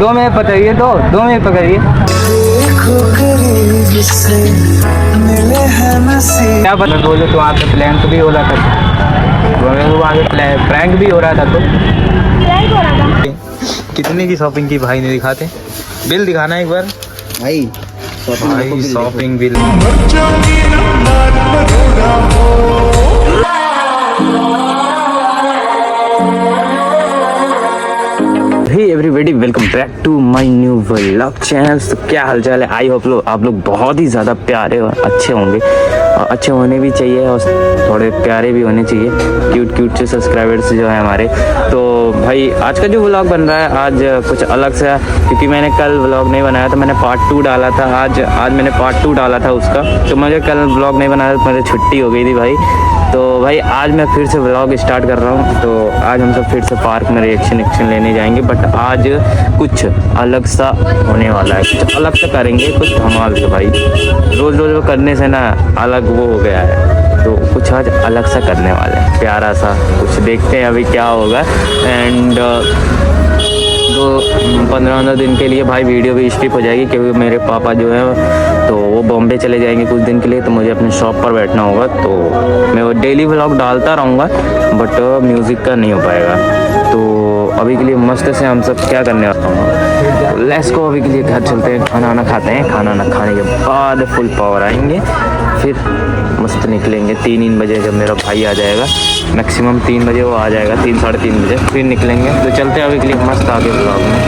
2 minute पकड़िए, 2 minute पकड़िए। क्या पता बोलो तो वहाँ पे प्लैंक भी हो रहा था, वहाँ पे प्रैंक भी हो रहा था। तो कितने की शॉपिंग की भाई ने दिखाते, बिल दिखाना एक बार भाई। Shopping bill. Hey everybody, welcome back to my new vlog channel. तो क्या हालचाल है? आई होप आप लोग बहुत ही ज़्यादा प्यारे और अच्छे होंगे, और अच्छे होने भी चाहिए और थोड़े प्यारे भी होने चाहिए, क्यूट से सब्सक्राइबर्स जो है हमारे। तो भाई आज का जो व्लॉग बन रहा है आज कुछ अलग सा, क्योंकि मैंने कल व्लॉग नहीं बनाया था, मैंने पार्ट 2 डाला था। आज मैंने पार्ट 2 डाला था उसका, तो मुझे कल व्लॉग नहीं बनाया था, मुझे छुट्टी हो गई थी भाई। तो भाई आज मैं फिर से व्लॉग स्टार्ट कर रहा हूँ। तो आज हम सब फिर से पार्क में रिएक्शन लेने जाएंगे, बट आज कुछ अलग सा होने वाला है, कुछ अलग सा करेंगे, कुछ धमाल से भाई। रोज़ करने से ना अलग वो हो गया है, तो कुछ आज अलग सा करने वाले हैं, प्यारा सा कुछ। देखते हैं अभी क्या होगा। एंड 15 दिन के लिए भाई वीडियो भी स्किप हो जाएगी, क्योंकि मेरे पापा जो है तो वो बॉम्बे चले जाएंगे कुछ दिन के लिए, तो मुझे अपने शॉप पर बैठना होगा। तो मैं वो डेली व्लॉग डालता रहूँगा, बट म्यूज़िक का नहीं हो पाएगा। तो अभी के लिए मस्त से हम सब क्या करने वाला हूँ, लेट्स गो। अभी के लिए घर चलते हैं, खाना वाना खाते हैं, खाना वाना खाने के बाद फुल पावर आएंगे, फिर मस्त निकलेंगे 3 बजे जब मेरा भाई आ जाएगा। मैक्सिमम 3 बजे वो आ जाएगा, 3 साढ़े 3 बजे, फिर निकलेंगे। तो चलते हैं अभी के लिए मस्त आगे ब्लॉग में।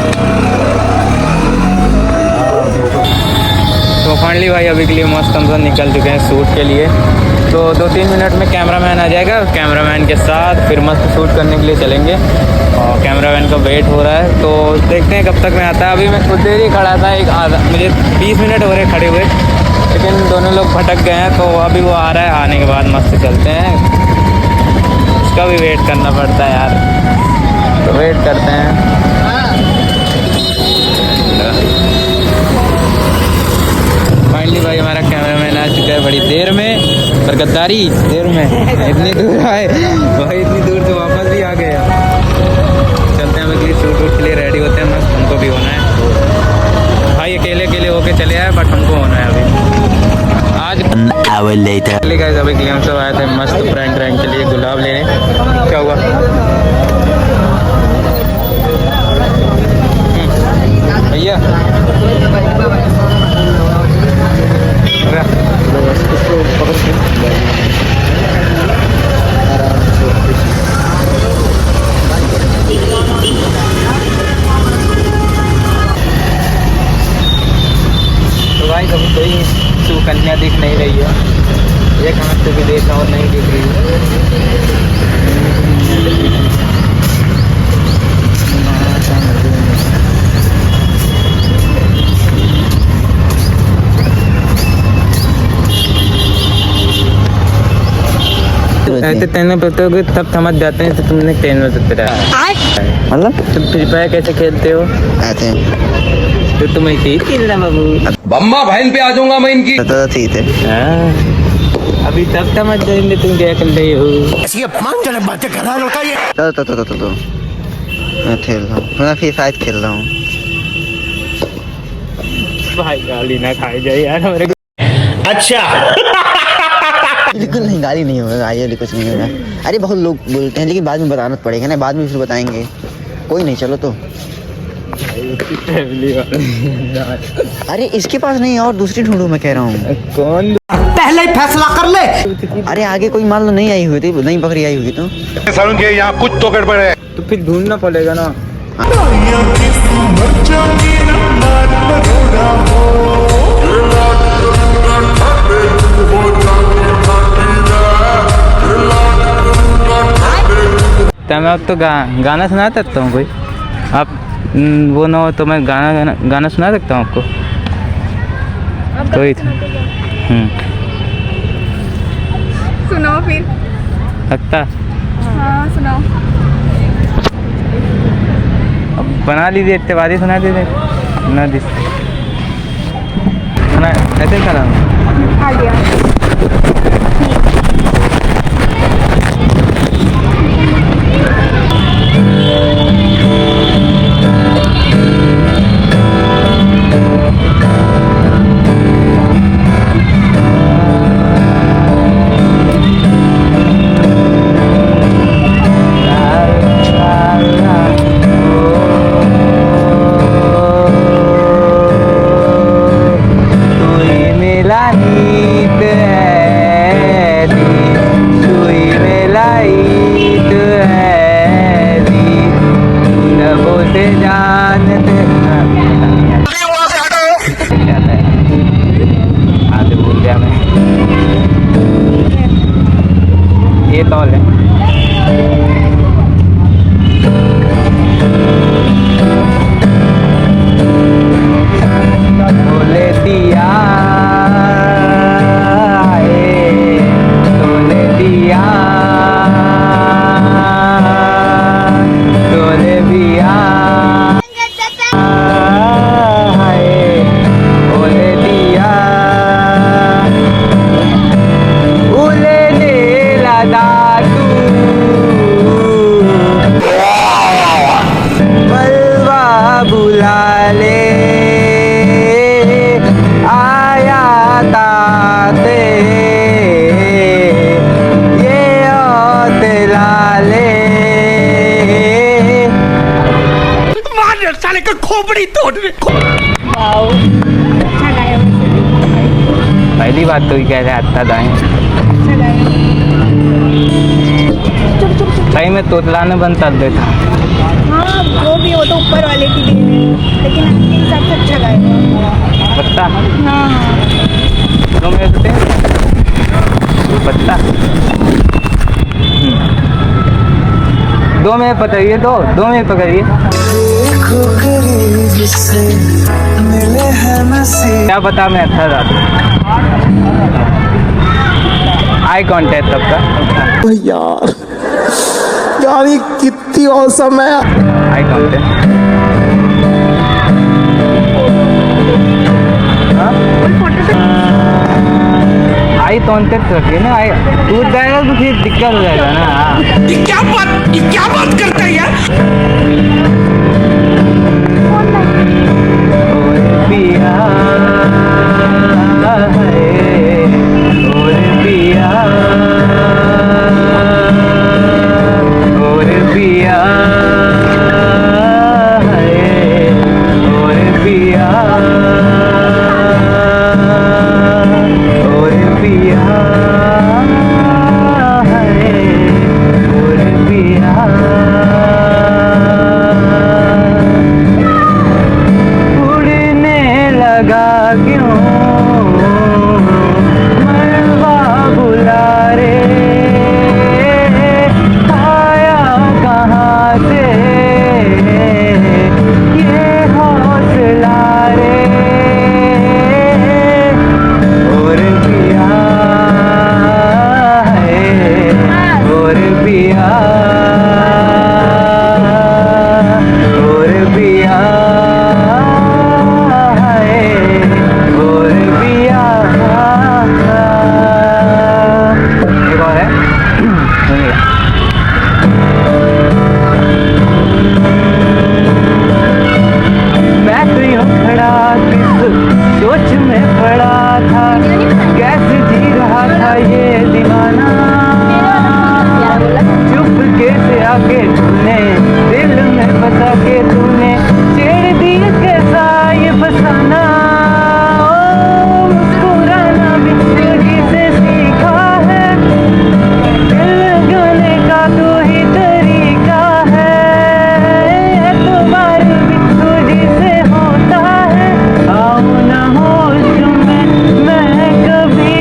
तो फाइनली भाई अभी के लिए मस्त हम सब निकल चुके हैं शूट के लिए। तो 2-3 मिनट में कैमरामैन आ जाएगा, कैमरामैन के साथ फिर मस्त शूट करने के लिए चलेंगे, और कैमरामैन का वेट हो रहा है। तो देखते हैं कब तक मैं आता है। अभी मैं कुछ देर ही खड़ा था, मुझे 20 मिनट हो रहे खड़े हुए, लेकिन दोनों लोग भटक गए हैं। तो अभी वो आ रहा है, आने के बाद मस्त चलते हैं। उसका भी वेट करना पड़ता है यार, तो वेट करते हैं। फाइनली भाई हमारा कैमरामैन आ चुका है, बड़ी देर में, पर गद्दारी देर में इतनी दूर आए भाई, इतनी दूर से वापस भी आ गए। चलते हैं अभी शूट के लिए रेडी होते हैं, मस्त हमको भी होना है भाई। अकेले होके चले आए, बट हमको होना है अभी आज। अभी के लिए हम सब आए थे मस्त प्रैंक के लिए गुलाब लेने। क्या हुआ भैया? तो भाई कभी कोई सुकन्या दिख नहीं रही है, एक हाथ से भी देखा और नहीं दिख रही है। ऐसे तेने पता हो तब समझ जाते हैं, तो तुमने ट्रेन में मतलब तुम फ्री फायर कैसे खेलते हो? आते हैं तो तुम ऐसे ही खेल रहा बाबू, बम्मा बहन पे आ जाऊंगा मैं इनकी। ठीक है। अभी तब समझ जाएंगे तुम क्या कर रहे हो। तो मैं खेल रहा हूँ, मैं फ्री फायर खेल रहा हूँ भाई। गाली ना खाई जाए यार हमारे। अच्छा बिल्कुल नहीं, गाली नहीं होगा, गाली कुछ नहीं होगा। अरे बहुत लोग बोलते हैं, लेकिन बाद में बताना पड़ेगा ना, बाद में फिर बताएंगे। कोई नहीं, चलो। तो अरे इसके पास नहीं, और दूसरी ढूंढू, मैं कह रहा हूँ। कौन? पहले ही फैसला कर ले। अरे आगे कोई मान लो नहीं आई हुई थी, नहीं बकरी आई हुई तो यहाँ कुछ तो गड़बड़ है। तो फिर ढूंढना पड़ेगा ना। मैं अब तो गाना सुना सकता हूँ कोई, आप वो ना हो तो मैं गाना सुना सकता हूँ आपको। कोई सुनाओ फिर। लगता हाँ सुनाओ। अब बना लीजिए, इतने बाद ही सुना दीजिए। सुना दी सुना ऐसे करा आ गया। तेरे साले का खोपड़ी तोड़ दे। वाओ अच्छा गाया वैसे। पहली बात तो ही कह रहे अच्छा गाए अच्छा गाया। चुप चुप चुप। सही में तोतला ने बंद कर देता। हाँ वो भी, वो तो ऊपर वाले की देन है, लेकिन आपके हिसाब से अच्छा गाया। पत्ता हाँ तो मैं तो पत्ता 2 मिनट पकड़िए, 2 मिनट पकड़िए। क्या पता मैं अच्छा था। आई कांटेक्ट सबका यार ये कितनी औसम है। आई कांटेक्ट आई कांटेक्ट रखिए ना। आई टूट जाएगा तो फिर दिक्कत हो जाएगा ना। ये क्या बात करता है यार। पिया है और पिया और पिया है और पिया और पिया है और पिया उड़ने लगा क्यों मरवा बुला रे आया कहाँ से ये हौसला रे और पिया है और पिया और पिया एक और है सुनिए। मैं तो यूं खड़ा किस सोच में पड़ा था, कैसे जी रहा था ये दीवाना। चुप कैसे आके तूने दिल में बसा के तूने छेड़ दी कैसा ये फसाना। ओ मुस्कुराना भी तुझी से सीखा है, दिल लगाने का तो ही तरीका है। तुम्हार भी तुझी से होता है, आओ ना होश में मैं कभी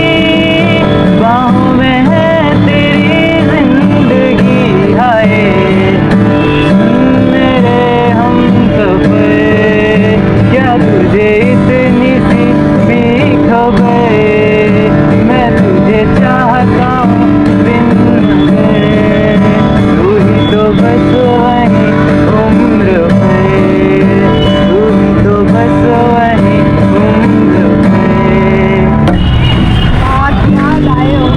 बाहों में है तेरी जिंदगी। हाय मेरे हम सफर, क्या तुझे इतनी सी भी खबर, मैं तुझे चाहता हूँ बिन नजर, तू ही तो बस वही उम्र है, तू ही तो बस वही उम्र है। बहुत क्या गाए हो।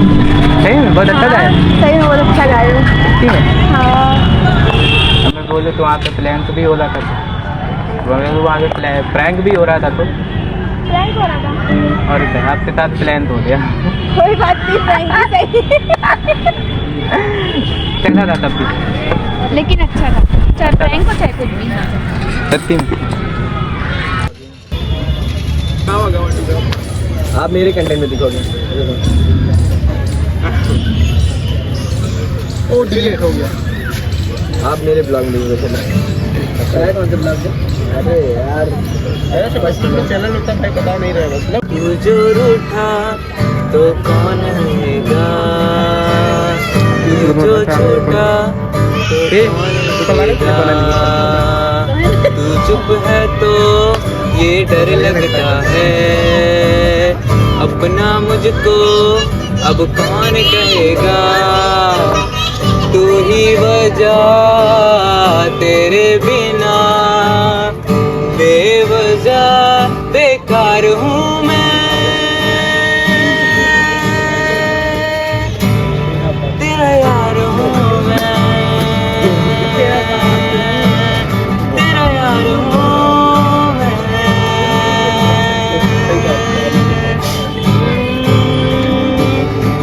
सही में बहुत अच्छा गाया। सही में बहुत अच्छा गाए हो। ठीक है। हाँ हमें बोले तो वहाँ पे प्लान तो भी हो रहा था, वहाँ पे प्रैंक भी हो रहा था तो प्रैंक हो रहा था। और क्या आपके साथ प्लान तो हो गया। कोई बात नहीं, प्रैंक भी सही। चला था तब भी, लेकिन अच्छा था, चाहे प्रैंक हो चाहे कुछ भी। सच्ची में। आप मेरे कंटेंट में दिखोगे। ओ डिलीट हो गया। आप मेरे ब्लॉग में दिखोगे। कौन से ब्लॉग में? अरे यार ऐसे चैनल होता है, पता नहीं रहा मतलब। तू जो रूठा तो कौन रहेगा, तू जो छोटा तो कौन रहेगा, तू चुप है तो ये डर लगता है, अपना मुझको अब कौन कहेगा, तू ही वजह तेरे बिना बेवजह बेकार हूँ मैं, तेरा यार हूँ मैं, तेरा यार हूँ मैं।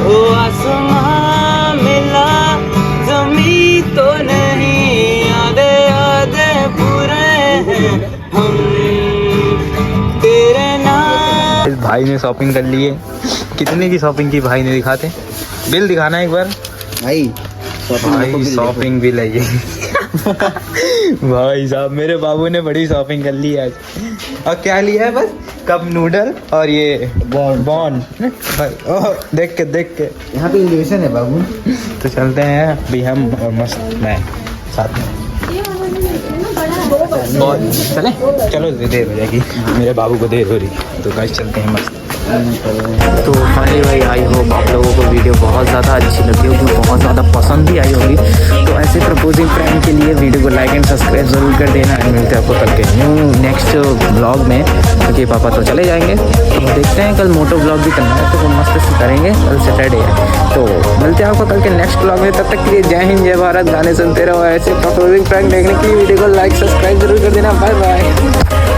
ओ आसमां मिला जमी तो नहीं, आधे आधे भाई ने शॉपिंग कर ली है। कितने की शॉपिंग की भाई ने दिखाते, बिल दिखाना एक बार भाई भाई। शॉपिंग बिल है ये भाई साहब मेरे बाबू ने बड़ी शॉपिंग कर ली आज। और क्या लिया है? बस कप नूडल और ये बॉन भाई। ओह देख के यहाँ पे एलिवेशन है बाबू। तो चलते हैं अभी हम और मस्त मैं साथ में। और चले चलो देर हो जाएगी, मेरे बाबू को देर हो रही, तो गाइस चलते हैं मस्त। तो फाइनली भाई आई होप आप लोगों को वीडियो बहुत ज़्यादा अच्छी लगी होगी, बहुत ज़्यादा पसंद भी आई होगी। तो ऐसे प्रपोजिंग प्रैंक के लिए वीडियो को लाइक एंड सब्सक्राइब ज़रूर कर देना। मिलते हैं आपको कल के नेक्स्ट ब्लॉग में, क्योंकि पापा तो चले जाएंगे। तो देखते हैं, कल मोटो ब्लॉग भी करना है तो वो मस्त से करेंगे, कल सैटरडे है। तो मिलते हैं आपको कल के नेक्स्ट ब्लॉग में। तब तक के लिए जय हिंद जय भारत। गाने सुनते रहो। ऐसे प्रपोजिंग प्रैंक देखने के लिए वीडियो को लाइक सब्सक्राइब जरूर कर देना। Bye bye.